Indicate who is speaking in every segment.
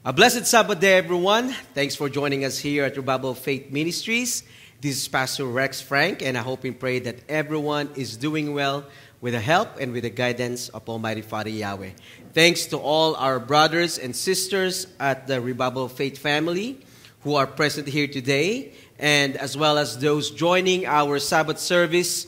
Speaker 1: A blessed Sabbath day, everyone. Thanks for joining us here at Revival of Faith Ministries. This is Pastor Rex Frank, and I hope and pray that everyone is doing well with the help and with the guidance of Almighty Father Yahweh. Thanks to all our brothers and sisters at the Revival of Faith family who are present here today, and as well as those joining our Sabbath service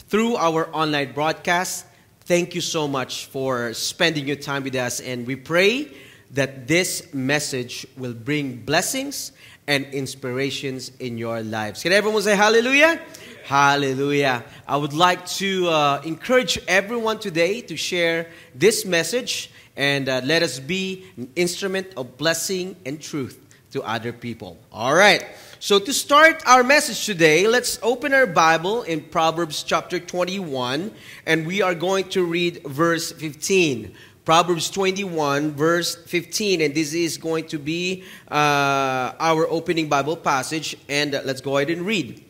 Speaker 1: through our online broadcast. Thank you so much for spending your time with us, and we pray that this message will bring blessings and inspirations in your lives. Can everyone say hallelujah? Hallelujah. I would like to encourage everyone today to share this message, and let us be an instrument of blessing and truth to other people. All right. So to start our message today, let's open our Bible in Proverbs chapter 21, and we are going to read verse 15. Proverbs 21, verse 15, and this is going to be our opening Bible passage, and let's go ahead and read.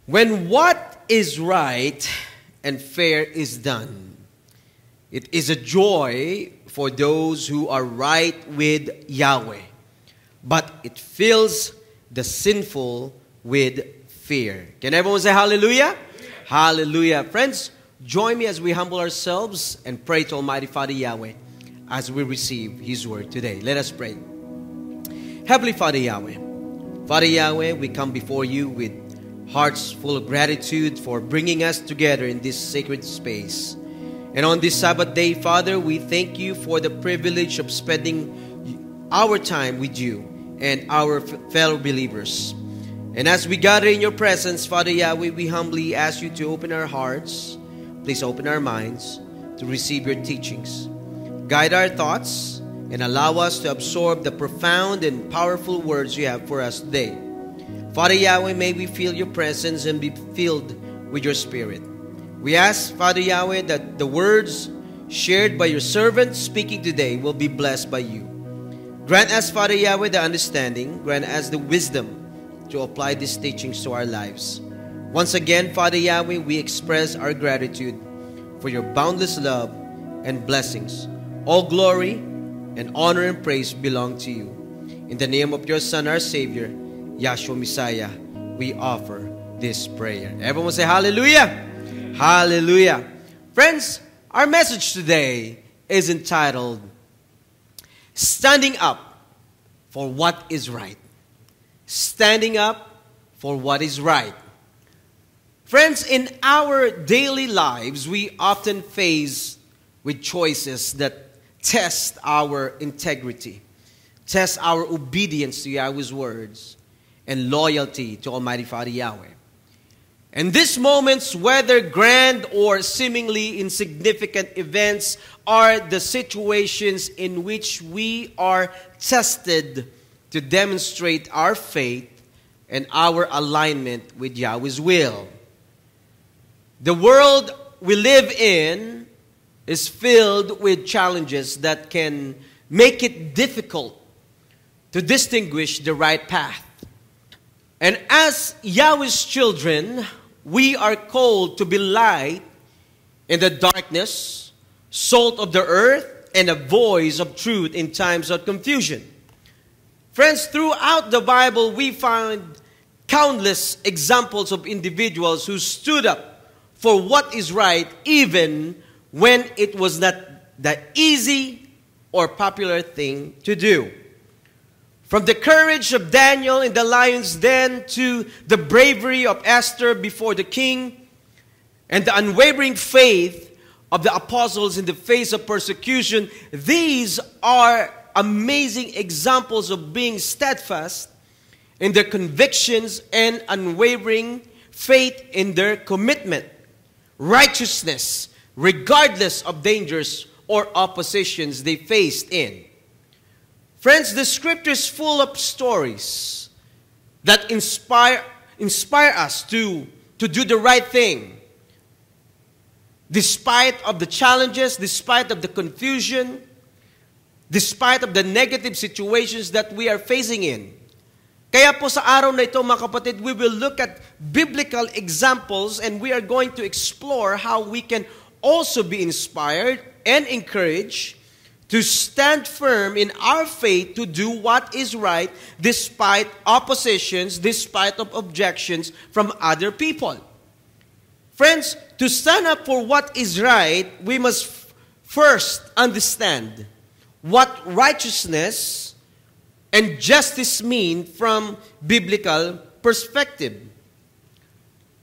Speaker 1: When what is right and fair is done, it is a joy for those who are right with Yahweh, but it fills the sinful with fear. Can everyone say hallelujah? Hallelujah. Friends, join me as we humble ourselves and pray to Almighty Father Yahweh as we receive His word today. Let us pray. Heavenly Father Yahweh, Father Yahweh, we come before you with hearts full of gratitude for bringing us together in this sacred space. And on this Sabbath day, Father, we thank you for the privilege of spending our time with you and our fellow believers. And as we gather in your presence, Father Yahweh, we humbly ask you to open our hearts. Please open our minds to receive your teachings. Guide our thoughts and allow us to absorb the profound and powerful words you have for us today. Father Yahweh, may we feel your presence and be filled with your spirit. We ask, Father Yahweh, that the words shared by your servant speaking today will be blessed by you. Grant us, Father Yahweh, the understanding. Grant us the wisdom to apply these teachings to our lives. Once again, Father Yahweh, we express our gratitude for your boundless love and blessings. All glory and honor and praise belong to you. In the name of your Son, our Savior, Yahshua Messiah, we offer this prayer. Everyone say hallelujah. Hallelujah. Friends, our message today is entitled, Standing Up for What is Right. Standing up for what is right. Friends, in our daily lives, we often face with choices that test our integrity, test our obedience to Yahweh's words, and loyalty to Almighty Father Yahweh. And these moments, whether grand or seemingly insignificant events, are the situations in which we are tested to demonstrate our faith and our alignment with Yahweh's will. The world we live in is filled with challenges that can make it difficult to distinguish the right path. And as Yahweh's children, we are called to be light in the darkness, salt of the earth, and a voice of truth in times of confusion. Friends, throughout the Bible, we find countless examples of individuals who stood up for what is right, even when it was not the easy or popular thing to do. From the courage of Daniel in the lion's den to the bravery of Esther before the king, and the unwavering faith of the apostles in the face of persecution, these are amazing examples of being steadfast in their convictions and unwavering faith in their commitment. Righteousness, regardless of dangers or oppositions they faced in. Friends, the scripture is full of stories that inspire us to do the right thing. Despite of the challenges, despite of the confusion, despite of the negative situations that we are facing in. Kaya po sa araw na ito, mga kapatid, we will look at biblical examples, and we are going to explore how we can also be inspired and encouraged to stand firm in our faith to do what is right despite oppositions, despite of objections from other people. Friends, to stand up for what is right, we must first understand what righteousness and justice mean from biblical perspective.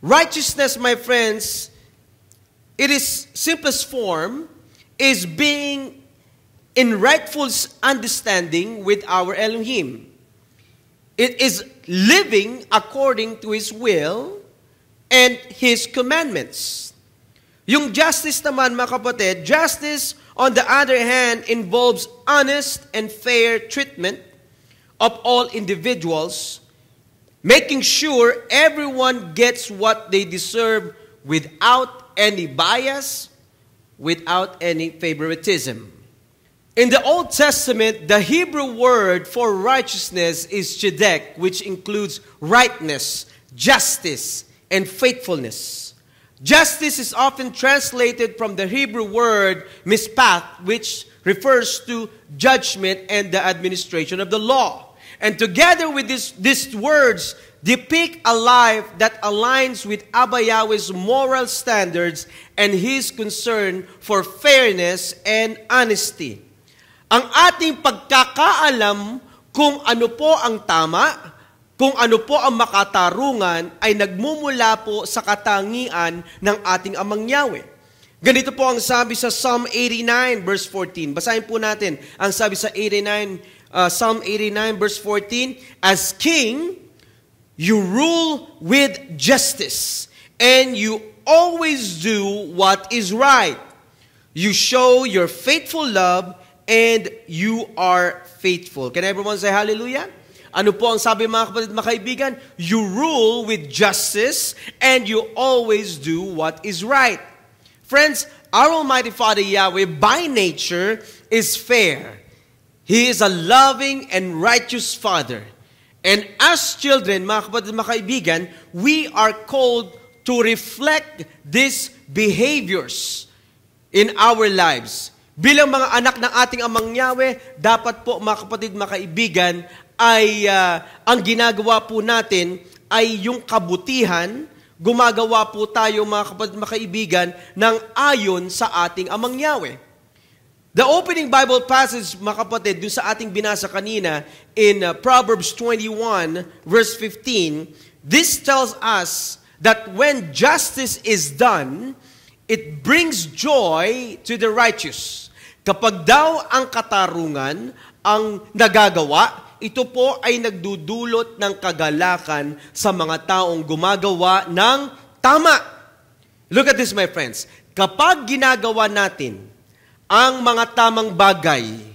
Speaker 1: Righteousness, my friends, it is simplest form, is being in rightful understanding with our Elohim. It is living according to His will and His commandments. Yung justice naman, mga kapatid, justice, on the other hand, involves honest and fair treatment of all individuals, making sure everyone gets what they deserve without any bias, without any favoritism. In the Old Testament, the Hebrew word for righteousness is tzedek, which includes rightness, justice, and faithfulness. Justice is often translated from the Hebrew word mishpat, which refers to judgment and the administration of the law. And together with these words, depict a life that aligns with Abba Yahweh's moral standards and His concern for fairness and honesty. Ang ating pagkakaalam kung ano po ang tama, kung ano po ang makatarungan, ay nagmumula po sa katangian ng ating Amang Yahweh. Ganito po ang sabi sa Psalm 89 verse 14. Basahin po natin ang sabi sa Psalm 89 verse 14. As king, you rule with justice, and you always do what is right. You show your faithful love, and you are faithful. Can everyone say hallelujah? Ano po ang sabi mga kapatid, mga kaibigan? You rule with justice, and you always do what is right. Friends, our Almighty Father Yahweh by nature is fair. He is a loving and righteous Father. And as children, mga kapatid, mga kaibigan, we are called to reflect these behaviors in our lives. Bilang mga anak ng ating Amang Yahweh, dapat po mga kapatid, mga kaibigan, ay ang ginagawa po natin ay yung kabutihan, gumagawa po tayo mga kapatid, mga kaibigan, ng ayon sa ating Amang Yahweh. The opening Bible passage, mga kapatid, dun sa ating binasa kanina in Proverbs 21, verse 15, this tells us that when justice is done, it brings joy to the righteous. Kapag daw ang katarungan ang nagagawa, ito po ay nagdudulot ng kagalakan sa mga taong gumagawa ng tama. Look at this, my friends. Kapag ginagawa natin ang mga tamang bagay,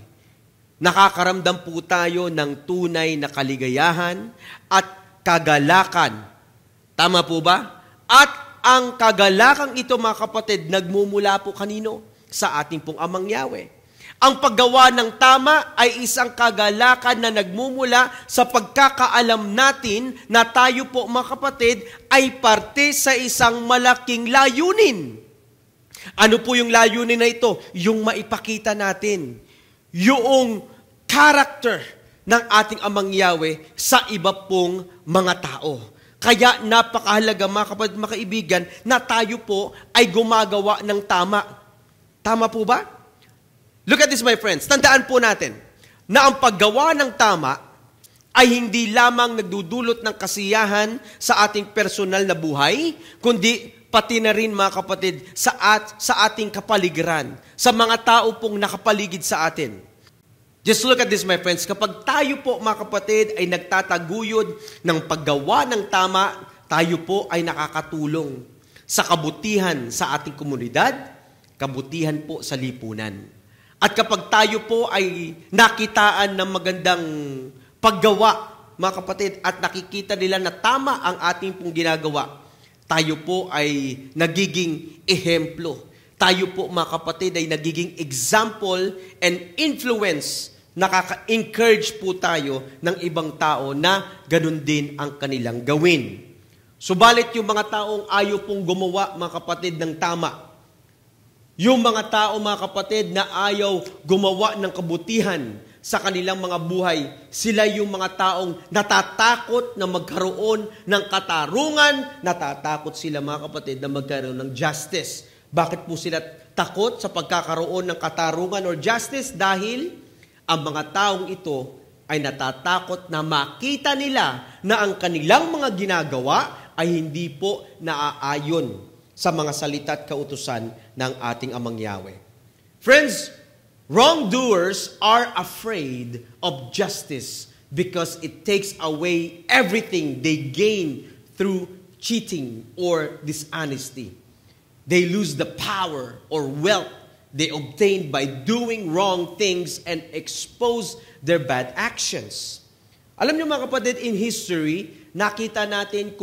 Speaker 1: nakakaramdam po tayo ng tunay na kaligayahan at kagalakan. Tama po ba? At ang kagalakang ito, mga kapatid, nagmumula po kanino? Sa ating pong Amang Yahweh. Ang paggawa ng tama ay isang kagalakan na nagmumula sa pagkakaalam natin na tayo po, mga kapatid, ay parte sa isang malaking layunin. Ano po yung layunin na ito? Yung maipakita natin yung character ng ating Amang Yahweh sa iba pong mga tao. Kaya napakahalaga, mga kapatid, mga kaibigan, na tayo po ay gumagawa ng tama. Tama po ba? Look at this, my friends. Tandaan po natin na ang paggawa ng tama ay hindi lamang nagdudulot ng kasiyahan sa ating personal na buhay, kundi pati na rin, mga kapatid, sa ating kapaligiran, sa mga tao pong nakapaligid sa atin. Just look at this, my friends. Kapag tayo po, mga kapatid, ay nagtataguyod ng paggawa ng tama, tayo po ay nakakatulong sa kabutihan sa ating komunidad, kabutihan po sa lipunan. At kapag tayo po ay nakitaan ng magandang paggawa, mga kapatid, at nakikita nila na tama ang ating pong ginagawa, tayo po ay nagiging ehemplo. Tayo po, mga kapatid, ay nagiging example and influence. Nakaka-encourage po tayo ng ibang tao na ganun din ang kanilang gawin. Subalit yung mga taong ayaw pong gumawa, mga kapatid, ng tama, Yung mga tao, mga kapatid, na ayaw gumawa ng kabutihan sa kanilang mga buhay, sila yung mga taong natatakot na magkaroon ng katarungan, natatakot sila, mga kapatid, na magkaroon ng justice. Bakit po sila takot sa pagkakaroon ng katarungan or justice? Dahil ang mga taong ito ay natatakot na makita nila na ang kanilang mga ginagawa ay hindi po naaayon sa mga salita at kautusan ng ating Amang Yahweh. Friends, wrongdoers are afraid of justice because it takes away everything they gain through cheating or dishonesty. They lose the power or wealth they obtained by doing wrong things and expose their bad actions. Alam niyo, mga kapatid, in history, nakita natin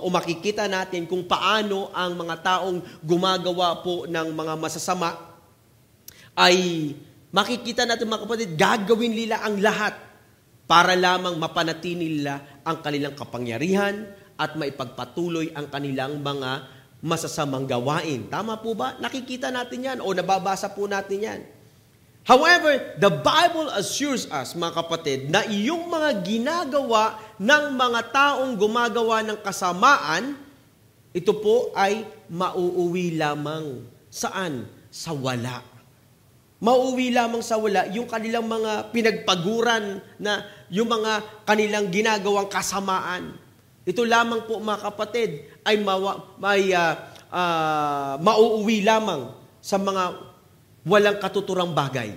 Speaker 1: makikita natin kung paano ang mga taong gumagawa po ng mga masasama ay makikita natin, mga kapatid, gagawin nila ang lahat para lamang mapanatili nila ang kanilang kapangyarihan at maipagpatuloy ang kanilang mga masasamang gawain. Tama po ba? Nakikita natin yan o nababasa po natin yan. However, the Bible assures us, mga kapatid, na iyong mga ginagawa ng mga taong gumagawa ng kasamaan, ito po ay mauuwi lamang. Saan? Sa wala. Mauuwi lamang sa wala yung kanilang mga pinagpaguran na yung mga kanilang ginagawang kasamaan. Ito lamang po, mga kapatid, ay mauuwi lamang sa mga walang katuturang bagay.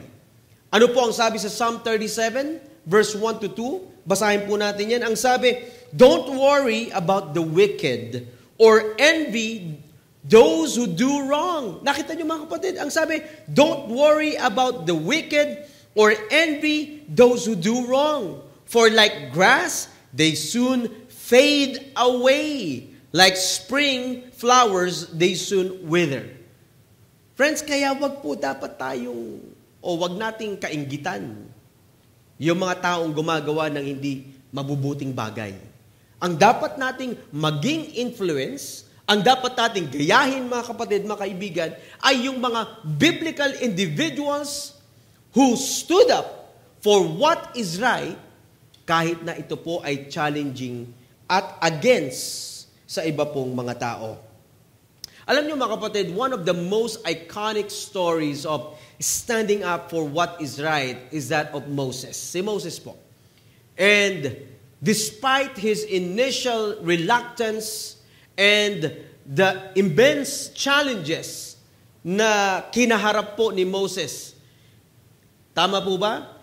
Speaker 1: Ano po ang sabi sa Psalm 37, verse 1 to 2? Basahin po natin yan. Ang sabi, don't worry about the wicked or envy those who do wrong. Nakita niyo, mga kapatid? Ang sabi, don't worry about the wicked or envy those who do wrong. For like grass, they soon fade away. Like spring flowers, they soon wither. Friends, kaya wag po dapat wag nating kainggitan yung mga taong gumagawa ng hindi mabubuting bagay. Ang dapat nating maging influence, ang dapat nating gayahin, mga kapatid, mga kaibigan, ay yung mga biblical individuals who stood up for what is right, kahit na ito po ay challenging at against sa iba pong mga tao. Alam niyo, mga kapatid, one of the most iconic stories of standing up for what is right is that of Moses. Si Moses po. And despite his initial reluctance and the immense challenges na kinaharap po ni Moses, tama po ba?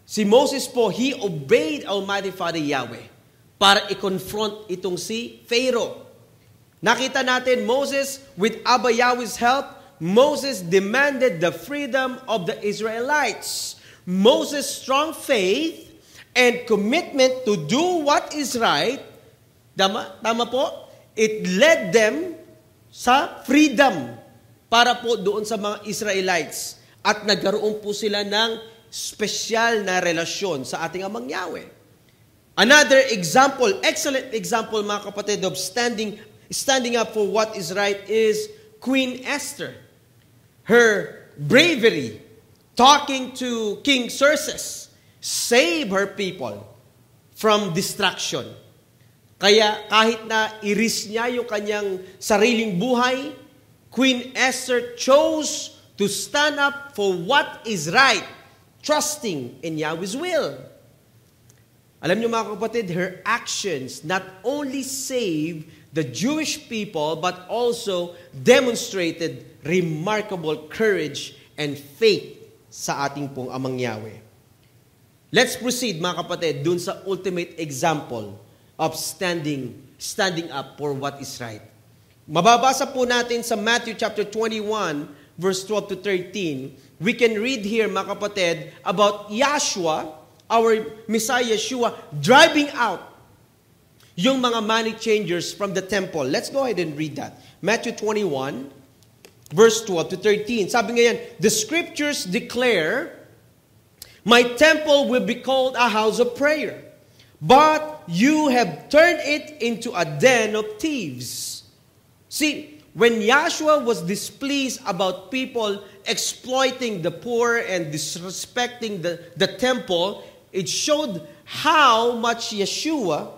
Speaker 1: Si Moses po, he obeyed Almighty Father Yahweh para i-confront itong si Pharaoh. Nakita natin, Moses, with Abba Yahweh's help, Moses demanded the freedom of the Israelites. Moses' strong faith and commitment to do what is right, tama po, it led them sa freedom para po doon sa mga Israelites. At nagkaroon po sila ng special na relasyon sa ating Amang Yahweh. Another example, excellent example, mga kapatid, of standing up for what is right is Queen Esther. Her bravery, talking to King Xerxes, saved her people from destruction. Kaya kahit na i-risk niya yung kanyang sariling buhay, Queen Esther chose to stand up for what is right, trusting in Yahweh's will. Alam niyo, mga kapatid, her actions not only saved the Jewish people, but also demonstrated remarkable courage and faith sa ating pong Amang Yahweh. Let's proceed, mga kapatid, dun sa ultimate example of standing up for what is right. Mababasa po natin sa Matthew chapter 21, verse 12 to 13. We can read here, mga kapatid, about Yahshua, our Messiah Yeshua, driving out yung mga money changers from the temple. Let's go ahead and read that. Matthew 21, verse 12 to 13. Sabi nga yan, the scriptures declare, my temple will be called a house of prayer, but you have turned it into a den of thieves. See, when Joshua was displeased about people exploiting the poor and disrespecting the temple, it showed how much Yeshua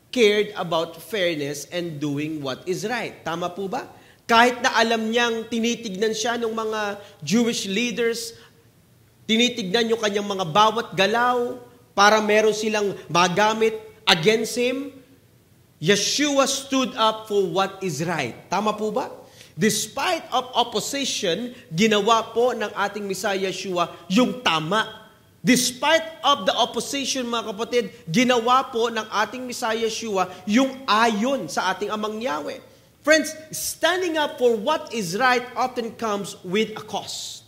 Speaker 1: cared about fairness and doing what is right. Tama po ba? Kahit na alam niyang tinitignan siya ng mga Jewish leaders, tinitignan yung kanyang mga bawat galaw para meron silang magamit against him, Yeshua stood up for what is right. Tama po ba? Despite of opposition, ginawa po ng ating Messiah Yeshua yung tama. Despite of the opposition, mga kapatid, ginawa po ng ating Messiah Yeshua yung ayon sa ating Amang Yahweh. Friends, standing up for what is right often comes with a cost.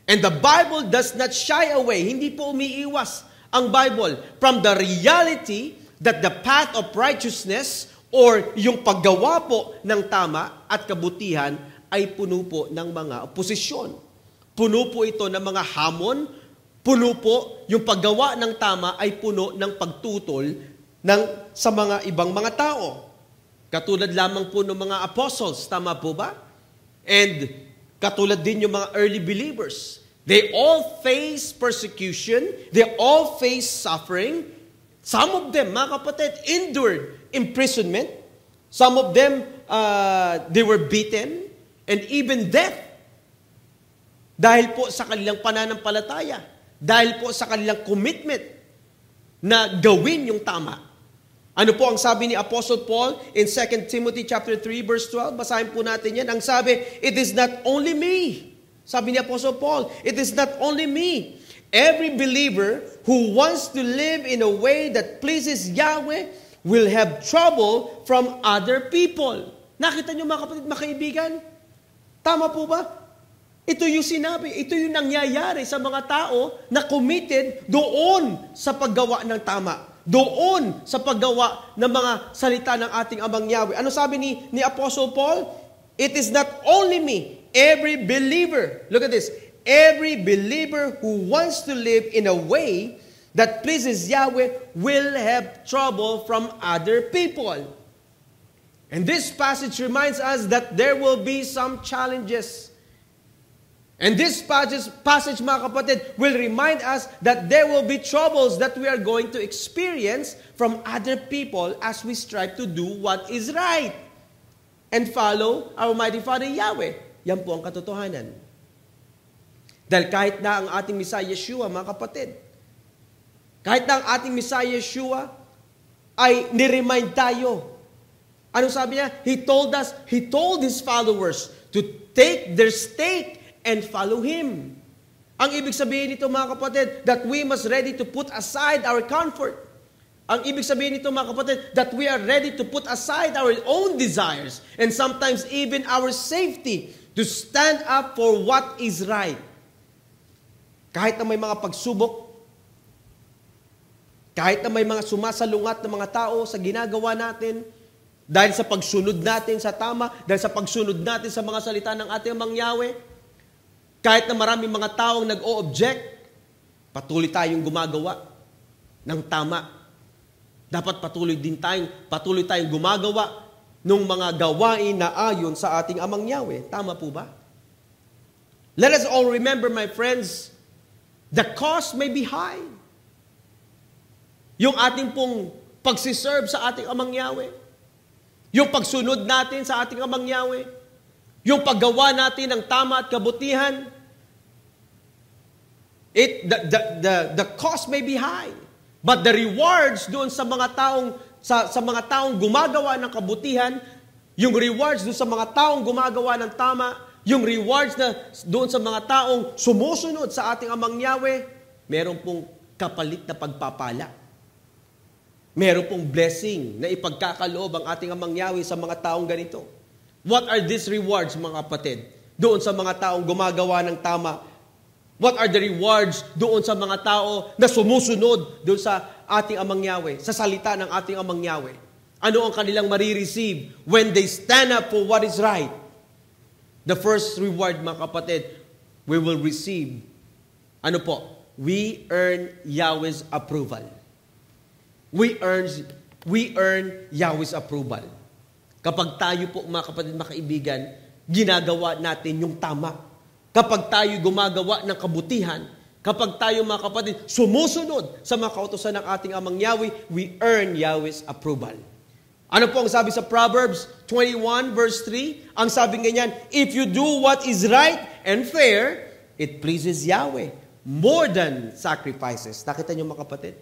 Speaker 1: And the Bible does not shy away. Hindi po umiiwas ang Bible from the reality that the path of righteousness or yung paggawa po ng tama at kabutihan ay puno po ng mga oposisyon. Puno po ito ng mga hamon, puno po yung paggawa ng tama ay puno ng pagtutol sa mga ibang mga tao. Katulad lamang po ng mga apostles, tama po ba? And katulad din yung mga early believers. They all face persecution, they all face suffering. Some of them, mga kapatid, endured imprisonment. Some of them, they were beaten and even death. Dahil po sa kanilang pananampalataya. Dahil po sa kanilang commitment na gawin yung tama. Ano po ang sabi ni Apostle Paul in 2 Timothy chapter 3 verse 12? Basahin po natin yan. Ang sabi, it is not only me. Sabi ni Apostle Paul, it is not only me. Every believer who wants to live in a way that pleases Yahweh will have trouble from other people. Nakita niyo mga kapatid, mga kaibigan? Tama po ba? Ito yung sinabi, ito yung nangyayari sa mga tao na committed doon sa paggawa ng tama. Doon sa paggawa ng mga salita ng ating Amang Yahweh. Ano sabi ni Apostle Paul? It is not only me, every believer. Look at this. Every believer who wants to live in a way that pleases Yahweh will have trouble from other people. And this passage reminds us that there will be some challenges. And this passage, mga kapatid, will remind us that there will be troubles that we are going to experience from other people as we strive to do what is right and follow our mighty Father Yahweh. Yan po ang katotohanan. Dahil kahit na ang ating Messiah Yeshua, mga kapatid, kahit na ang ating Messiah Yeshua ay niremind tayo. Anong sabi niya? He told his followers to take their stake and follow Him. Ang ibig sabihin nito, mga kapatid, that we must ready to put aside our comfort. Ang ibig sabihin nito, mga kapatid, that we are ready to put aside our own desires and sometimes even our safety to stand up for what is right. Kahit na may mga pagsubok, kahit na may mga sumasalungat ng mga tao sa ginagawa natin, dahil sa pagsunod natin sa tama, dahil sa pagsunod natin sa mga salita ng ating Amang Yahweh, kahit na maraming mga taong nag-o-object, patuloy tayong gumagawa ng tama. Dapat patuloy tayong gumagawa ng mga gawain na ayon sa ating Amang Yahweh. Tama po ba? Let us all remember, my friends, the cost may be high. Yung ating pong pagsiserve sa ating Amang Yahweh, yung pagsunod natin sa ating Amang Yahweh, yung paggawa natin ng tama at kabutihan, the cost may be high, but the rewards doon sa mga taong gumagawa ng kabutihan, yung rewards doon sa mga taong gumagawa ng tama, yung rewards na doon sa mga taong sumusunod sa ating Amang Yahweh, meron pong kapalit na pagpapala. Meron pong blessing na ipagkakaloob ang ating Amang Yahweh sa mga taong ganito. What are these rewards, mga kapatid? Doon sa mga taong gumagawa ng tama. What are the rewards doon sa mga tao na sumusunod doon sa ating Amang Yahweh, sa salita ng ating Amang Yahweh? Ano ang kanilang marireceive when they stand up for what is right? The first reward, mga kapatid, we will receive. Ano po? We earn Yahweh's approval. We earn Yahweh's approval. Kapag tayo po, mga kapatid, mga kaibigan, ginagawa natin yung tama. Kapag tayo gumagawa ng kabutihan, kapag tayo, mga kapatid, sumusunod sa mga kautusan ng ating Amang Yahweh, we earn Yahweh's approval. Ano po ang sabi sa Proverbs 21 verse 3? Ang sabi ganyan, if you do what is right and fair, it pleases Yahweh more than sacrifices. Nakita niyo, mga kapatid?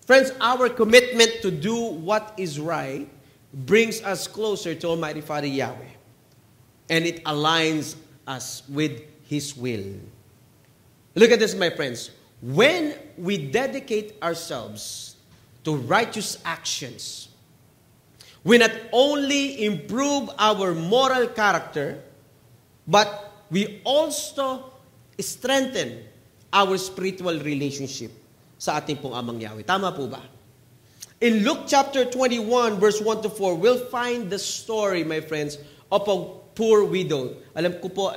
Speaker 1: Friends, our commitment to do what is right brings us closer to Almighty Father Yahweh. And it aligns us with His will. Look at this, my friends. When we dedicate ourselves to righteous actions, we not only improve our moral character, but we also strengthen our spiritual relationship sa ating pong Amang Yahweh. Tama po ba? In Luke chapter 21, verse 1 to 4, we'll find the story, my friends, of a poor widow. Alam ko po,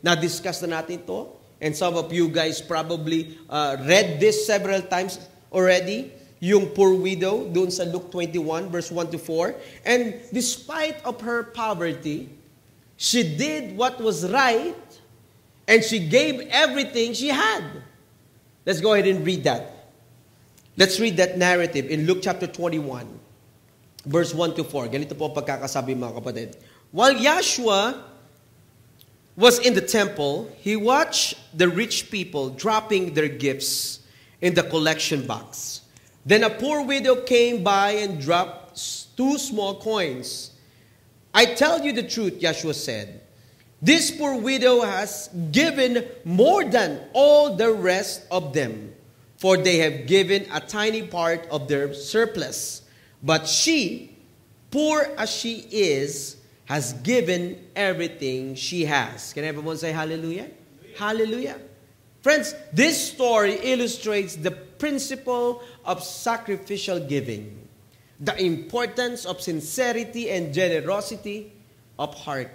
Speaker 1: na-discuss na natin to. And some of you guys probably read this several times already. Yung poor widow, doon sa Luke 21, verse 1 to 4. And despite of her poverty, she did what was right, and she gave everything she had. Let's go ahead and read that. Let's read that narrative in Luke chapter 21, verse 1 to 4. Ganito po ang pagkakasabi, mga kapatid. While Yahshua was in the temple, he watched the rich people dropping their gifts in the collection box. Then a poor widow came by and dropped 2 small coins. I tell you the truth, Yahshua said. This poor widow has given more than all the rest of them, for they have given a tiny part of their surplus. But she, poor as she is, has given everything she has. Can everyone say hallelujah? Hallelujah. Friends, this story illustrates the principle of sacrificial giving, the importance of sincerity and generosity of heart.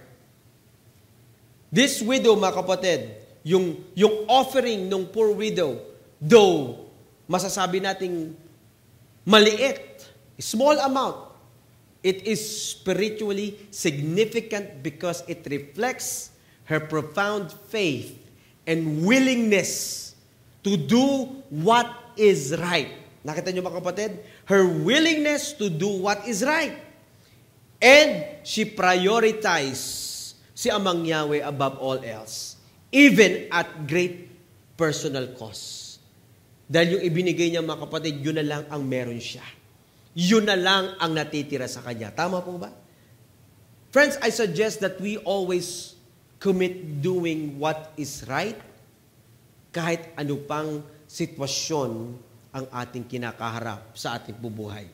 Speaker 1: This widow, mga kapatid, yung offering ng poor widow, though masasabi nating maliit, small amount, it is spiritually significant because it reflects her profound faith and willingness to do what is right. Nakita niyo, mga kapatid? Her willingness to do what is right. And she prioritized si Amang Yahweh above all else, even at great personal cost. Dahil yung ibinigay niya, mga kapatid, yun na lang ang meron siya. Yun na lang ang natitira sa kanya. Tama po ba? Friends, I suggest that we always commit doing what is right kahit ano pang sitwasyon ang ating kinakaharap sa ating bubuhay.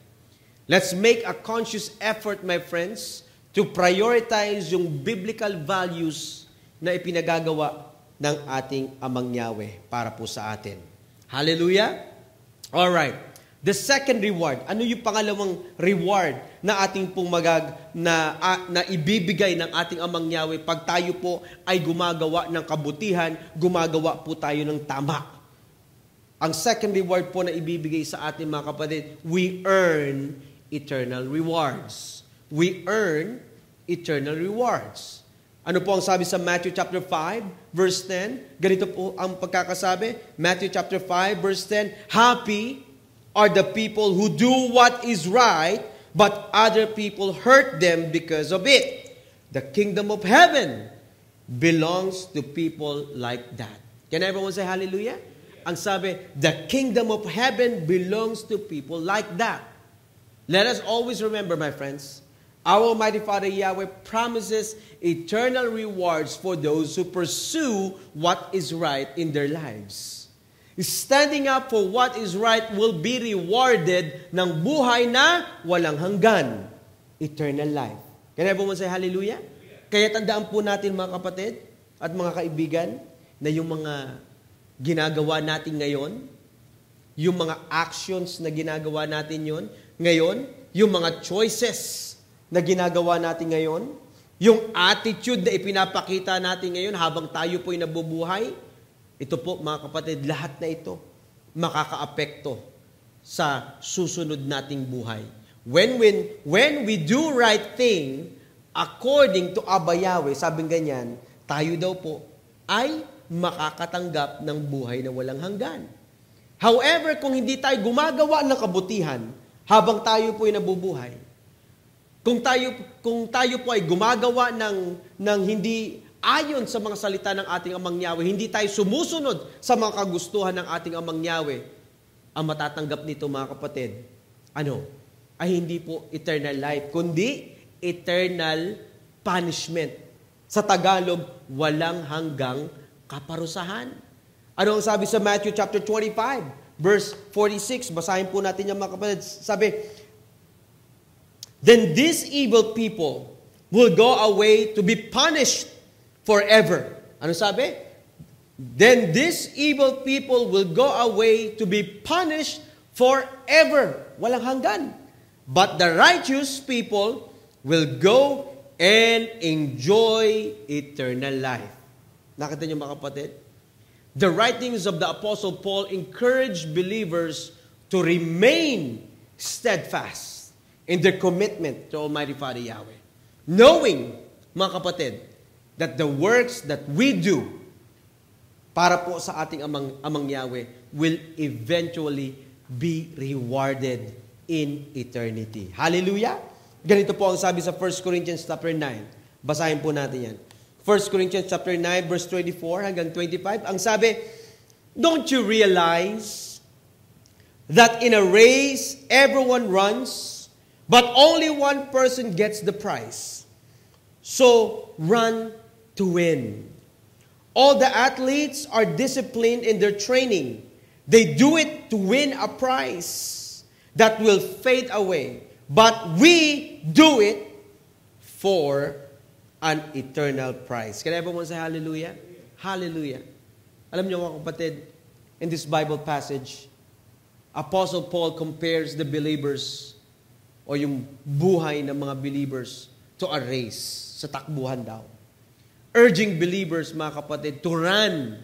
Speaker 1: Let's make a conscious effort, my friends, to prioritize yung biblical values na ipinagagawa ng ating Amang Yahweh para po sa atin. Hallelujah? Alright. The second reward. Ano yung pangalawang reward na ating pong na ibibigay ng ating Amang Yahweh pag tayo po ay gumagawa ng kabutihan, gumagawa po tayo ng tama? Ang second reward po na ibibigay sa ating, mga kapatid, we earn eternal rewards. We earn eternal rewards. Ano po ang sabi sa Matthew chapter 5, verse 10? Ganito po ang pagkakasabi. Matthew chapter 5, verse 10, happy are the people who do what is right, but other people hurt them because of it. The kingdom of heaven belongs to people like that. Can everyone say hallelujah? Ang sabi, the kingdom of heaven belongs to people like that. Let us always remember, my friends, our Almighty Father Yahweh promises eternal rewards for those who pursue what is right in their lives. Standing up for what is right will be rewarded ng buhay na walang hanggan. Eternal life. Can everyone say hallelujah? Kaya tandaan po natin, mga kapatid at mga kaibigan, na yung mga ginagawa natin ngayon, yung mga actions na ginagawa natin ngayon, yung mga choices na ginagawa natin ngayon, yung attitude na ipinapakita natin ngayon habang tayo po'y nabubuhay, ito po, mga kapatid, lahat na ito makakaapekto sa susunod nating buhay. When we do right thing according to Abba Yahweh, sabing ganyan, tayo daw po ay makakatanggap ng buhay na walang hanggan. However, kung hindi tayo gumagawa ng kabutihan habang tayo po ay nabubuhay, kung tayo po ay gumagawa ng hindi ayon sa mga salita ng ating Amang Yahweh, hindi tayo sumusunod sa mga kagustuhan ng ating Amang Yahweh, ang matatanggap nito mga kapatid, ay hindi po eternal life, kundi eternal punishment. Sa Tagalog, walang hanggang kaparusahan. Ano ang sabi sa Matthew chapter 25, verse 46? Basahin po natin yung mga kapatid. Sabi, then these evil people will go away to be punished forever. Ano sabi? Then these evil people will go away to be punished forever. Walang hanggan. But the righteous people will go and enjoy eternal life. Nakita niyo mga kapatid? The writings of the Apostle Paul encourage believers to remain steadfast in their commitment to Almighty Father Yahweh. Knowing, mga kapatid, that the works that we do para po sa ating Amang Yahweh will eventually be rewarded in eternity. Hallelujah! Ganito po ang sabi sa 1 Corinthians chapter 9. Basahin po natin yan. 1 Corinthians chapter 9 verse 24 hanggang 25. Ang sabi, don't you realize that in a race everyone runs, but only one person gets the prize? So run to win. All the athletes are disciplined in their training. They do it to win a prize that will fade away. But we do it for an eternal prize. Can everyone say hallelujah? Hallelujah. Alam niyo mga kapatid, in this Bible passage, Apostle Paul compares the believers o yung buhay ng mga believers to a race, sa takbuhan daw. Urging believers, mga kapatid, to run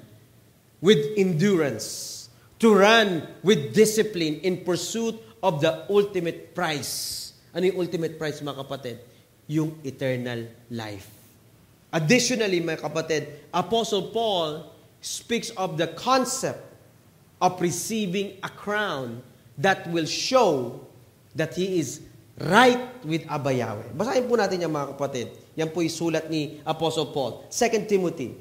Speaker 1: with endurance, to run with discipline in pursuit of the ultimate prize. Ano yung ultimate prize, mga kapatid? Yung eternal life. Additionally, mga kapatid, Apostle Paul speaks of the concept of receiving a crown that will show that he is right with Abba Yahweh. Basahin po natin yan, mga kapatid. Yan po yung sulat ni Apostle Paul. 2 Timothy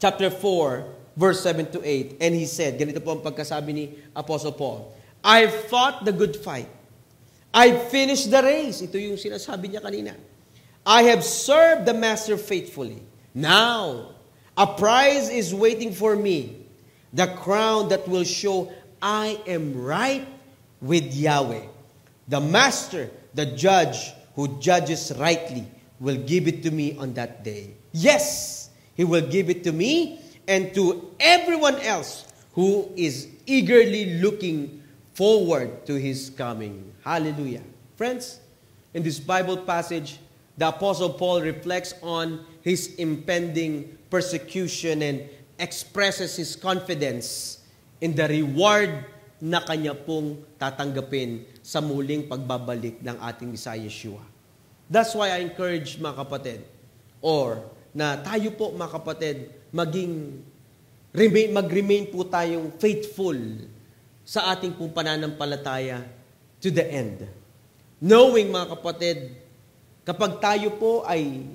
Speaker 1: chapter 4, verse 7 to 8. And he said, ganito po ang pagkasabi ni Apostle Paul, I've fought the good fight. I've finished the race. Ito yung sinasabi niya kanina. I have served the Master faithfully. Now, a prize is waiting for me, the crown that will show I am right with Yahweh. The Master, the Judge, who judges rightly, will give it to me on that day. Yes, He will give it to me and to everyone else who is eagerly looking forward to His coming. Hallelujah. Friends, in this Bible passage, the Apostle Paul reflects on his impending persecution and expresses his confidence in the reward na kanya pong tatanggapin sa muling pagbabalik ng ating Messiah Yeshua. That's why I encourage mga kapatid, or na tayo po mga kapatid, mag-remain po tayong faithful sa ating pong pananampalataya to the end. Knowing mga kapatid, kapag tayo po ay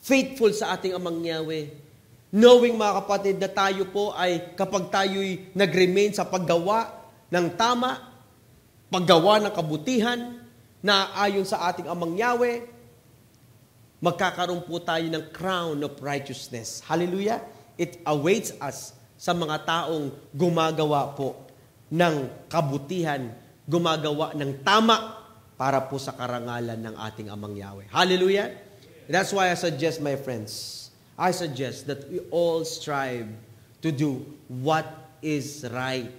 Speaker 1: faithful sa ating Amang Yahweh, knowing mga kapatid na tayo po ay kapag tayo'y nag-remain sa paggawa ng tama, paggawa ng kabutihan na ayon sa ating Amang Yahweh, magkakaroon po tayo ng crown of righteousness. Hallelujah! It awaits us sa mga taong gumagawa po ng kabutihan, gumagawa ng tama para po sa karangalan ng ating Amang Yahweh. Hallelujah! That's why I suggest, my friends, I suggest that we all strive to do what is right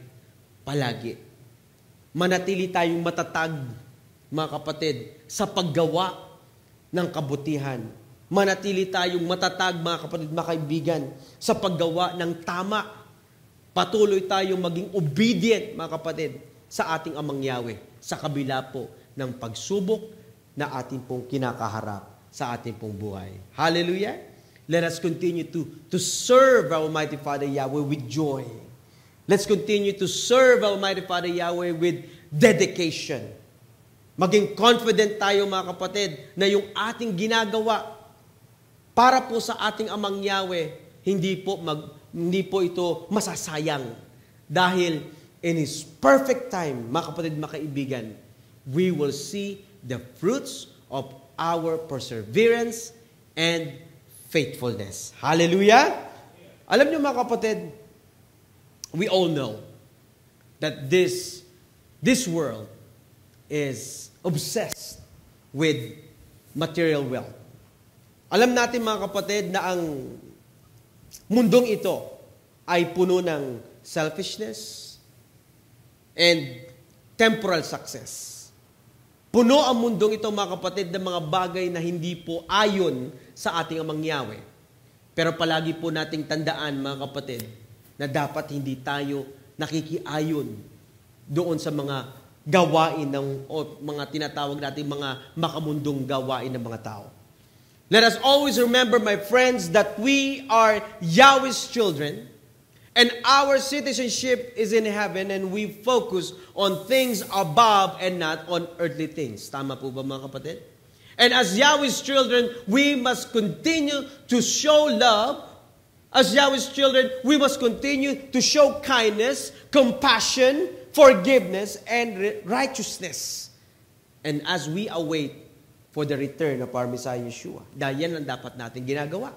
Speaker 1: palagi. Manatili tayong matatag, mga kapatid, sa paggawa ng kabutihan. Manatili tayong matatag, mga kapatid, mga kaibigan, sa paggawa ng tama. Patuloy tayong maging obedient, mga kapatid, sa ating Amang Yahweh, sa kabila po ng pagsubok na ating pong kinakaharap sa ating pong buhay. Hallelujah! Let us continue to serve our Almighty Father Yahweh with joy. Let's continue to serve our Almighty Father Yahweh with dedication. Maging confident tayo mga kapatid na yung ating ginagawa para po sa ating Amang Yahweh, hindi po ito masasayang. Dahil in His perfect time, mga kapatid, mga kaibigan, we will see the fruits of our perseverance and faithfulness. Hallelujah! Alam niyo mga kapatid, we all know that this world is obsessed with material wealth. Alam natin mga kapatid na ang mundong ito ay puno ng selfishness and temporal success. Puno ang mundong ito mga kapatid ng mga bagay na hindi po ayon sa ating Amang Yahweh. Pero palagi po nating tandaan mga kapatid na dapat hindi tayo nakikiayon doon sa mga gawain o mga tinatawag natin mga makamundong gawain ng mga tao. Let us always remember, my friends, that we are Yahweh's children and our citizenship is in heaven and we focus on things above and not on earthly things. Tama po ba mga kapatid? And as Yahweh's children, we must continue to show love. As Yahweh's children, we must continue to show kindness, compassion, forgiveness, and righteousness. And as we await for the return of our Messiah Yeshua. Dahil yan ang dapat natin ginagawa.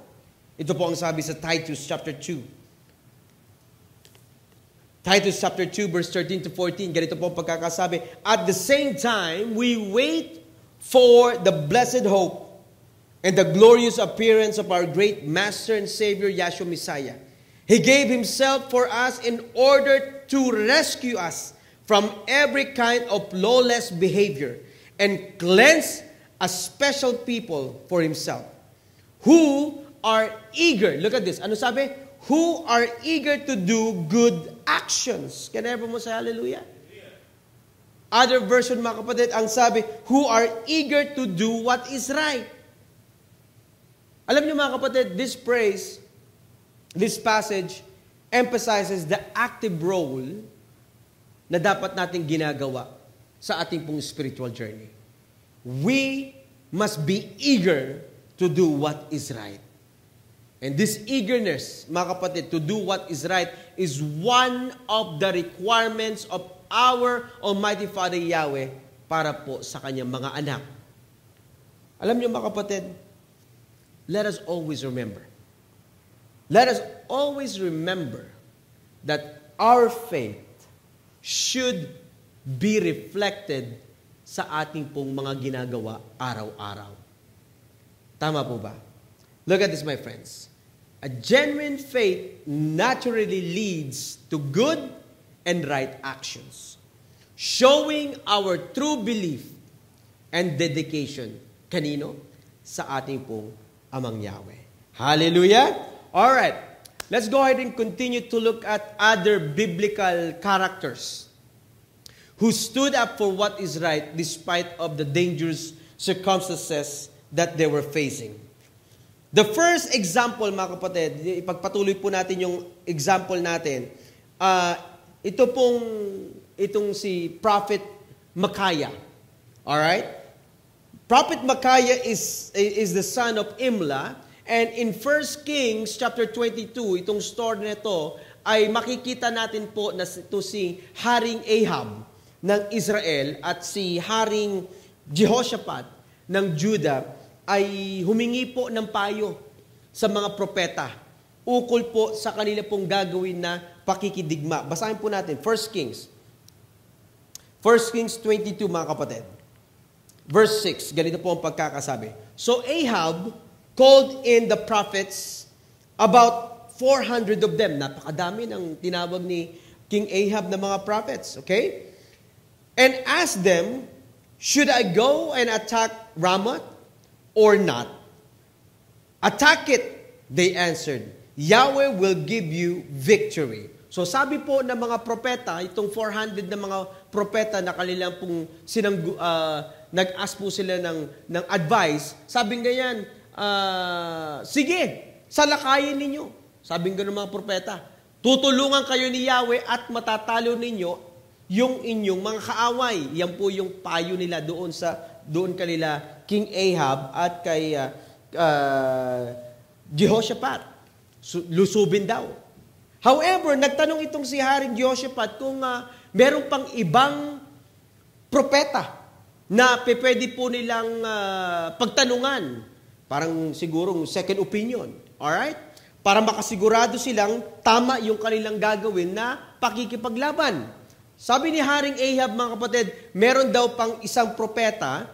Speaker 1: Ito po ang sabi sa Titus chapter 2. Titus chapter 2 verse 13 to 14. Ganito po ang pagkakasabi. At the same time, we wait for the blessed hope and the glorious appearance of our great Master and Savior, Yahshua Messiah. He gave Himself for us in order to rescue us from every kind of lawless behavior and cleanse a special people for Himself, who are eager, look at this, ano sabi? Who are eager to do good actions. Can everyone say hallelujah? Other version mga kapatid, ang sabi, who are eager to do what is right. Alam niyo mga kapatid, this passage emphasizes the active role na dapat nating ginagawa sa ating pong spiritual journey. We must be eager to do what is right. And this eagerness, mga kapatid, to do what is right is one of the requirements of our Almighty Father Yahweh para po sa Kanyang mga anak. Alam niyo mga kapatid, let us always remember that our faith should be reflected sa ating pong mga ginagawa araw-araw. Tama po ba? Look at this, my friends. A genuine faith naturally leads to good and right actions, showing our true belief and dedication. Kanino? Sa ating pong Amang Yahweh. Hallelujah! Alright, let's go ahead and continue to look at other biblical characters who stood up for what is right despite of the dangerous circumstances that they were facing. The first example, mga kapatid, ipagpatuloy po natin yung example natin. Itong si Prophet Micaiah. Alright? Prophet Micaiah is the son of Imlah. And in 1 Kings chapter 22, itong story na ito, ay makikita natin po na ito si Haring Ahab ng Israel at si Haring Jehoshaphat ng Judah ay humingi po ng payo sa mga propeta ukol po sa kanila pong gagawin na pakikidigma. Basahin po natin, 1 Kings 22, mga kapatid. Verse 6, ganito po ang pagkakasabi. So Ahab called in the prophets, about 400 of them. Napakadami ng tinawag ni King Ahab na mga prophets. Okay? And asked them, should I go and attack Ramoth or not? Attack it, they answered. Yahweh will give you victory. So sabi po ng mga propeta, itong 400 na mga propeta na kanilang pong nag-ask po sila ng advice, sabi ganyan, sige, salakayin ninyo. Sabi nga ng mga propeta, tutulungan kayo ni Yahweh at matatalo ninyo yung inyong mga kaaway. Yan po yung payo nila doon kanila King Ahab at kay Jehoshaphat. Lusubin daw. However, nagtanong itong si Haring Jehoshaphat kung meron pang ibang propeta na pwede po nilang pagtanungan. Parang sigurong second opinion. Alright? Para makasigurado silang tama yung kanilang gagawin na pakikipaglaban. Sabi ni Haring Ahab, mga kapatid, meron daw pang isang propeta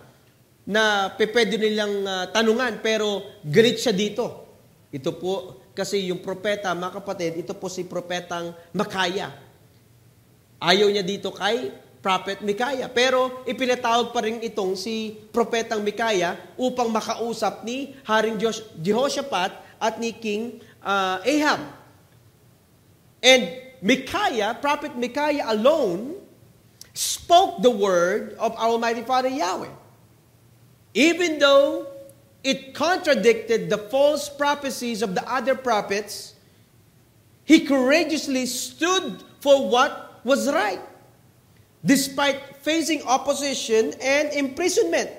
Speaker 1: na pwede nilang tanungan, pero galit siya dito. Ito po, kasi yung propeta, mga kapatid, ito po si propetang Micaiah. Ayaw niya dito kay Prophet Micaiah. Pero ipinatawag pa rin itong si propetang Micaiah upang makausap ni Haring Jehoshaphat at ni King Ahab. And Micaiah, Prophet Micaiah alone, spoke the word of our Almighty Father Yahweh. Even though it contradicted the false prophecies of the other prophets, he courageously stood for what was right, despite facing opposition and imprisonment.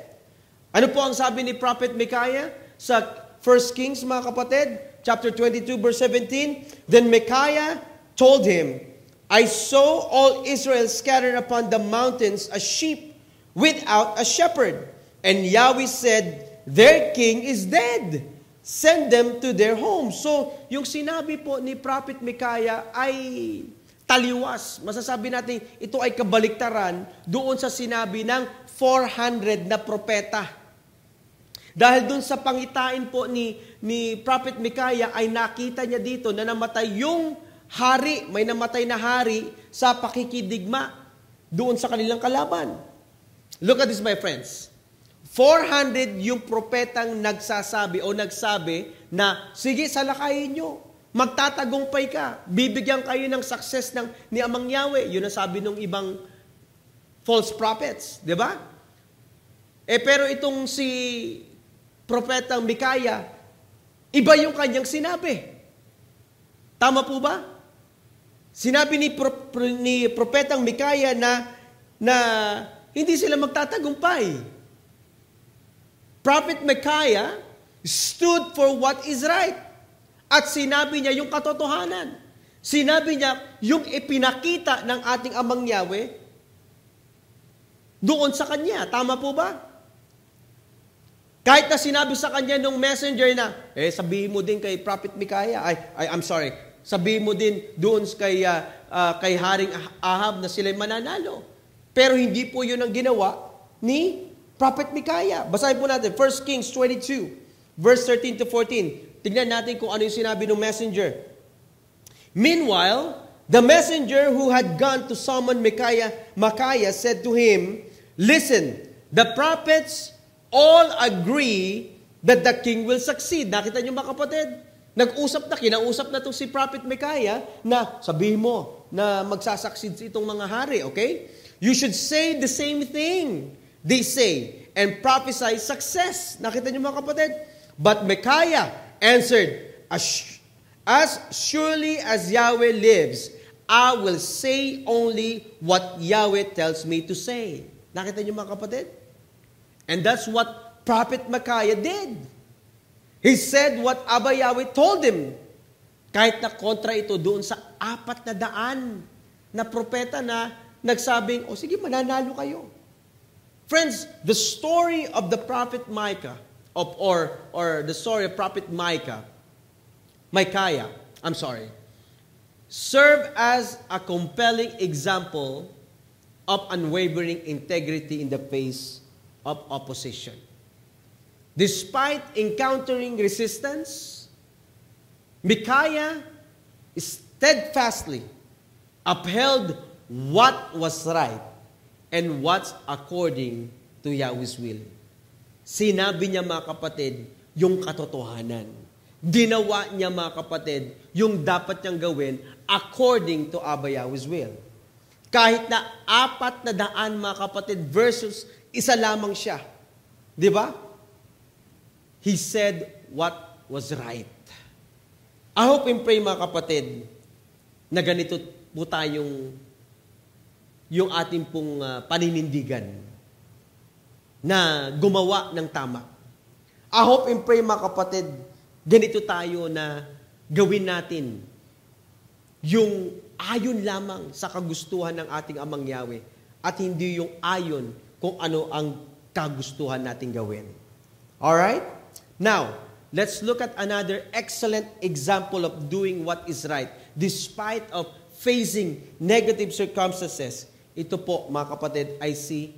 Speaker 1: Ano po ang sabi ni Prophet Micaiah sa 1 Kings, mga kapatid, chapter 22, verse 17? Then Micaiah told him, I saw all Israel scattered upon the mountains as sheep without a shepherd. And Yahweh said, their king is dead. Send them to their homes. So, yung sinabi po ni Prophet Micaiah ay taliwas. Masasabi natin, ito ay kabaliktaran doon sa sinabi ng 400 na propeta. Dahil doon sa pangitain po ni Prophet Micaiah ay nakita niya dito na namatay yung hari, may namatay na hari sa pakikidigma doon sa kanilang kalaban. Look at this, my friends. 400 yung propetang nagsasabi na, sige, salakayin nyo. Magtatagumpay ka. Bibigyan kayo ng success ni Amang Yahweh. Yun ang sabi ng ibang false prophets. Di ba? Pero itong si propetang Micaiah, iba yung kanyang sinabi. Tama po ba? Sinabi ni propetang Micaiah na hindi sila magtatagumpay. Prophet Micaiah stood for what is right. At sinabi niya yung katotohanan. Sinabi niya yung ipinakita ng ating Amang Yahweh doon sa kanya. Tama po ba? Kahit na sinabi sa kanya nung messenger na, sabihin mo din kay Prophet Micaiah, sabihin mo din doon kay Haring Ahab na sila'y mananalo. Pero hindi po yun ang ginawa ni Prophet Micaiah. Basahin po natin, 1 Kings 22, verse 13 to 14. Tignan natin kung ano yung sinabi ng messenger. Meanwhile, the messenger who had gone to summon Micaiah said to him, listen, the prophets all agree that the king will succeed. Nakita niyo mga kapatid? Kinausap na itong si Prophet Micaiah na sabihin mo na magsasucceed itong mga hari, okay? You should say the same thing. They say, and prophesy success. Nakita niyo mga kapatid? But Micaiah answered, as surely as Yahweh lives, I will say only what Yahweh tells me to say. Nakita niyo mga kapatid? And that's what Prophet Micaiah did. He said what Abba Yahweh told him. Kahit na kontra ito doon sa 400 na propeta na nagsabing, sige, mananalo kayo. Friends, the story of the prophet Micaiah, or the story of prophet Micaiah, serve as a compelling example of unwavering integrity in the face of opposition. Despite encountering resistance, Micaiah steadfastly upheld what was right and what's according to Yahweh's will. Sinabi niya mga kapatid, yung katotohanan. Ginawa niya mga kapatid, yung dapat niyang gawin according to Abba Yahweh's will. Kahit na 400 mga kapatid versus isa lamang siya. Di ba? He said what was right. I hope and pray mga kapatid na ganito po tayong yung ating pong paninindigan na gumawa ng tama. I hope and pray mga kapatid, ganito tayo na gawin natin yung ayon lamang sa kagustuhan ng ating Amang Yahweh at hindi yung ayon kung ano ang kagustuhan nating gawin. Alright? Now, let's look at another excellent example of doing what is right despite of facing negative circumstances. Ito po, mga kapatid, ay si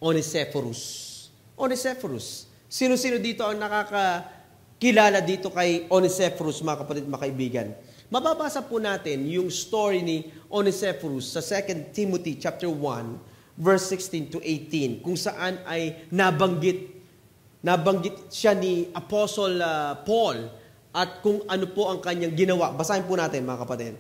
Speaker 1: Onesiphorus. Onesiphorus. Sino-sino dito ang nakakakilala dito kay Onesiphorus, mga kapatid, mga kaibigan? Mababasa po natin yung story ni Onesiphorus sa 2 Timothy chapter 1, verse 16 to 18, kung saan ay nabanggit siya ni Apostle Paul at kung ano po ang kanyang ginawa. Basahin po natin, mga kapatid.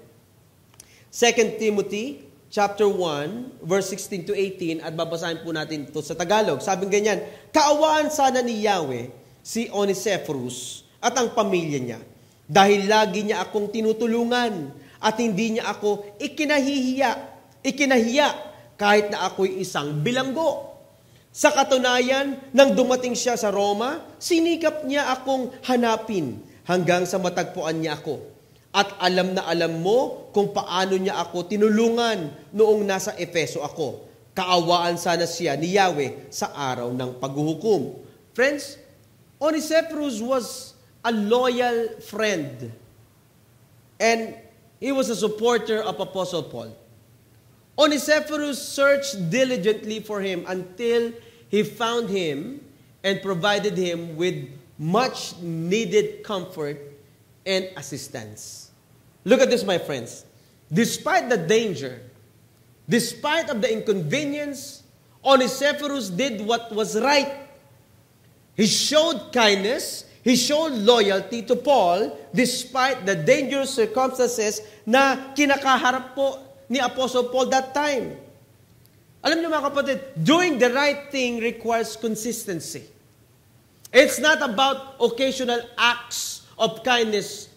Speaker 1: 2 Timothy chapter 1, verse 16 to 18, at babasahin po natin ito sa Tagalog. Sabing ganyan, kaawaan sana ni Yahweh si Onesiphorus at ang pamilya niya, dahil lagi niya akong tinutulungan at hindi niya ako ikinahiya kahit na ako'y isang bilanggo. Sa katunayan, nang dumating siya sa Roma, sinikap niya akong hanapin hanggang sa matagpuan niya ako. At alam na alam mo kung paano niya ako tinulungan noong nasa Efeso ako. Kaawaan sana siya ni Yahweh sa araw ng paghuhukom. Friends, Onesiphorus was a loyal friend. And he was a supporter of Apostle Paul. Onesiphorus searched diligently for him until he found him and provided him with much needed comfort and assistance. Look at this, my friends. Despite the danger, despite of the inconvenience, Onesiphorus did what was right. He showed kindness, he showed loyalty to Paul despite the dangerous circumstances na kinakaharap po ni Apostle Paul that time. Alam niyo mga kapatid, doing the right thing requires consistency. It's not about occasional acts of kindness.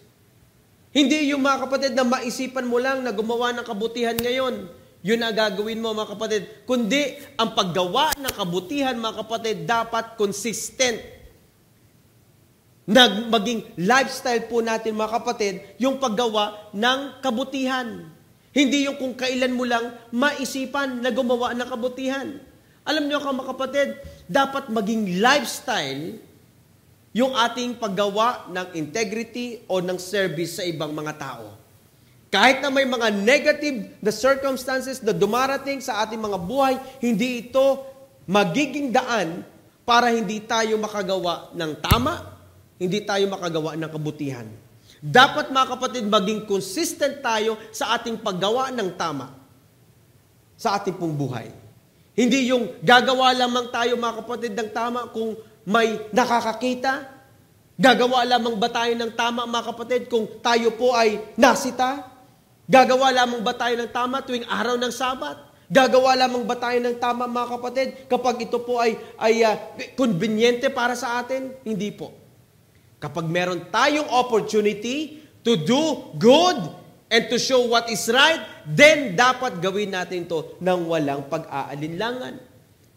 Speaker 1: Hindi yung mga kapatid na maisipan mo lang na gumawa ng kabutihan ngayon, yun ang gagawin mo mga kapatid. Kundi ang paggawa ng kabutihan mga kapatid dapat consistent. Maging lifestyle po natin mga kapatid yung paggawa ng kabutihan. Hindi yung kung kailan mo lang maisipan na gumawa ng kabutihan. Alam niyo mga kapatid, dapat maging lifestyle yung ating paggawa ng integrity o ng service sa ibang mga tao. Kahit na may mga negative na circumstances na dumarating sa ating mga buhay, hindi ito magiging daan para hindi tayo makagawa ng tama, hindi tayo makagawa ng kabutihan. Dapat mga kapatid, maging consistent tayo sa ating paggawa ng tama sa ating pong buhay. Hindi yung gagawa lamang tayo mga kapatid ng tama kung may nakakakita. Gagawa lamang ba tayo ng tama mga kapatid kung tayo po ay nasita? Gagawa lamang ba tayo ng tama tuwing araw ng Sabat? Gagawa lamang ba tayo ng tama mga kapatid kapag ito po ay konbinyente para sa atin? Hindi po. Kapag meron tayong opportunity to do good and to show what is right, then dapat gawin natin ito ng walang pag-aalinlangan.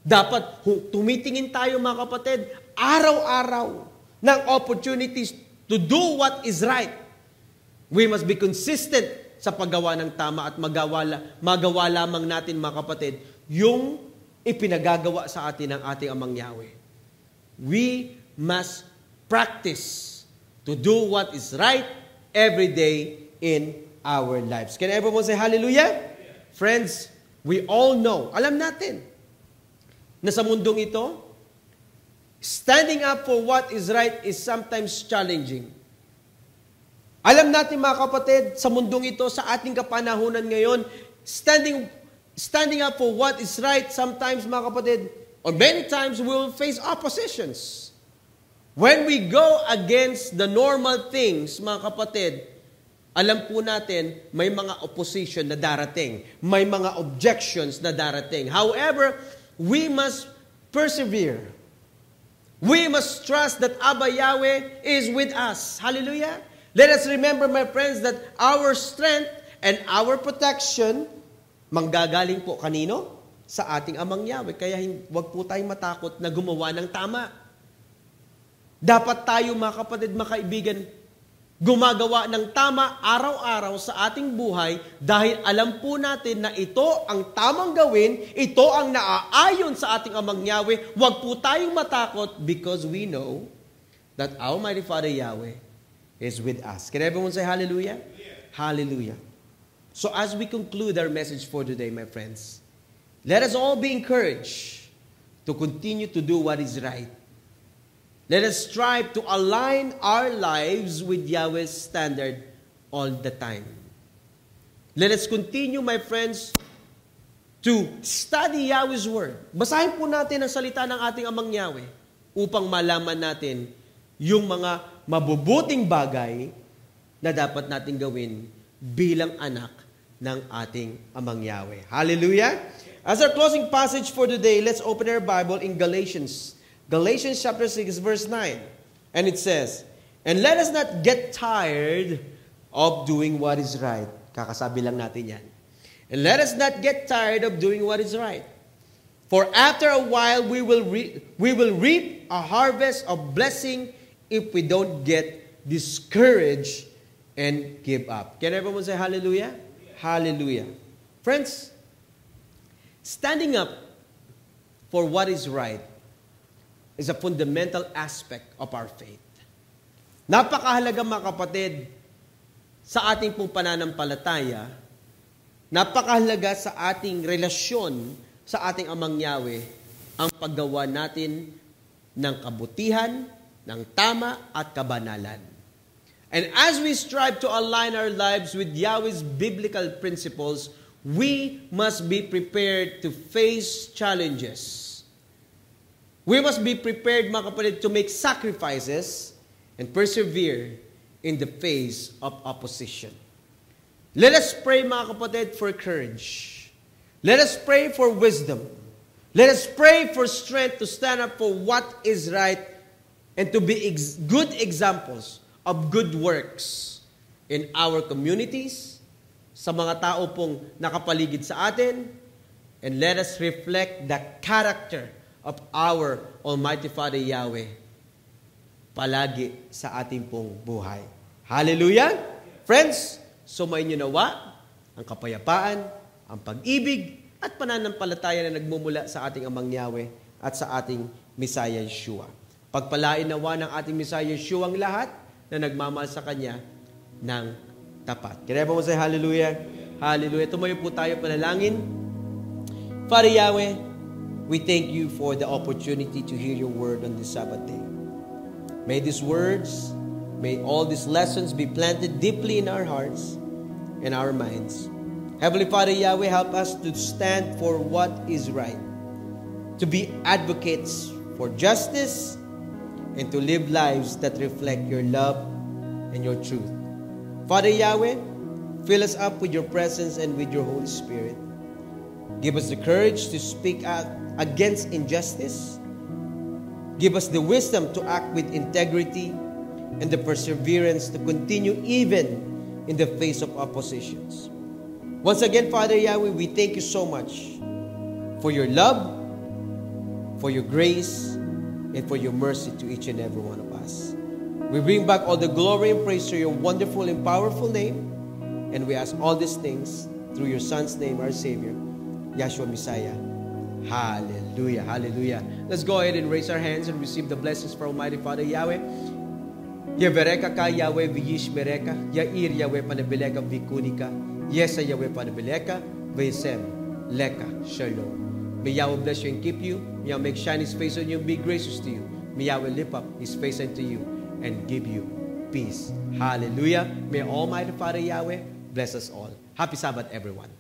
Speaker 1: Dapat tumitingin tayo mga kapatid, araw-araw ng opportunities to do what is right. We must be consistent sa paggawa ng tama at magawa lamang natin mga kapatid yung ipinagagawa sa atin ng ating Amang Yahweh. We must practice to do what is right every day in our lives. Can everyone say hallelujah? Friends, we all know, alam natin, na sa mundong ito, standing up for what is right is sometimes challenging. Alam natin mga kapatid, sa mundong ito, sa ating kapanahunan ngayon, standing up for what is right, sometimes mga kapatid, or many times we will face oppositions. When we go against the normal things, mga kapatid, Alam po natin, may mga opposition na darating. May mga objections na darating. However, we must persevere. We must trust that Abba Yahweh is with us. Hallelujah. Let us remember, my friends, that our strength and our protection manggagaling po kanino? Sa ating Amang Yahweh. Kaya huwag po tayong matakot na gumawa ng tama. Dapat tayo, mga kapatid, mga kaibigan, gumagawa ng tama araw-araw sa ating buhay dahil alam po natin na ito ang tamang gawin, ito ang naaayon sa ating Amang Yahweh. Huwag po tayong matakot because we know that Almighty Father Yahweh is with us. Can everyone say hallelujah? Hallelujah. So as we conclude our message for today, my friends, let us all be encouraged to continue to do what is right. Let us strive to align our lives with Yahweh's standard all the time. Let us continue, my friends, to study Yahweh's Word. Basahin po natin ang salita ng ating Amang Yahweh upang malaman natin yung mga mabubuting bagay na dapat natin gawin bilang anak ng ating Amang Yahweh. Hallelujah! As our closing passage for today, let's open our Bible in Galatians. Galatians chapter 6, verse 9. And it says, "And let us not get tired of doing what is right." Kakasabi lang natin yan. "And let us not get tired of doing what is right. For after a while, we will reap a harvest of blessing if we don't get discouraged and give up." Can everyone say hallelujah? Hallelujah. Friends, standing up for what is right is a fundamental aspect of our faith. Napakahalaga, mga kapatid, sa ating pong pananampalataya, napakahalaga sa ating relasyon sa ating Amang Yahweh ang paggawa natin ng kabutihan, ng tama at kabanalan. And as we strive to align our lives with Yahweh's biblical principles, we must be prepared to face challenges. We must be prepared, mga kapatid, to make sacrifices and persevere in the face of opposition. Let us pray, mga kapatid, for courage. Let us pray for wisdom. Let us pray for strength to stand up for what is right and to be good examples of good works in our communities, sa mga tao pong nakapaligid sa atin, and let us reflect the character of our Almighty Father Yahweh palagi sa ating pong buhay. Hallelujah! Friends, sumayin niyo nawa ang kapayapaan, ang pag-ibig, at pananampalataya na nagmumula sa ating Amang Yahweh at sa ating Messiah Yeshua. Pagpalain nawa ng ating Messiah Yeshua ang lahat na nagmamahal sa Kanya ng tapat. Kaya po mo say hallelujah? Hallelujah. Tumayo po tayo, panalangin. Father Yahweh, we thank you for the opportunity to hear your word on this Sabbath day. May these words, may all these lessons be planted deeply in our hearts and our minds. Heavenly Father Yahweh, help us to stand for what is right, to be advocates for justice, and to live lives that reflect your love and your truth. Father Yahweh, fill us up with your presence and with your Holy Spirit. Give us the courage to speak out against injustice. Give us the wisdom to act with integrity and the perseverance to continue even in the face of oppositions. Once again, Father Yahweh, we thank you so much for your love, for your grace, and for your mercy to each and every one of us. We bring back all the glory and praise to your wonderful and powerful name, and we ask all these things through your Son's name, our Savior, Yahshua Messiah. Hallelujah, hallelujah. Let's go ahead and raise our hands and receive the blessings from Almighty Father Yahweh. Yevereka ka Yahweh viyish bereka, Yair Yahweh panabileka vikunika, Yesa Yahweh panabileka, Vesem leka shalom. May Yahweh bless you and keep you. May Yahweh make shine His face on you and be gracious to you. May Yahweh lift up His face unto you and give you peace. Hallelujah. May Almighty Father Yahweh bless us all. Happy Sabbath, everyone.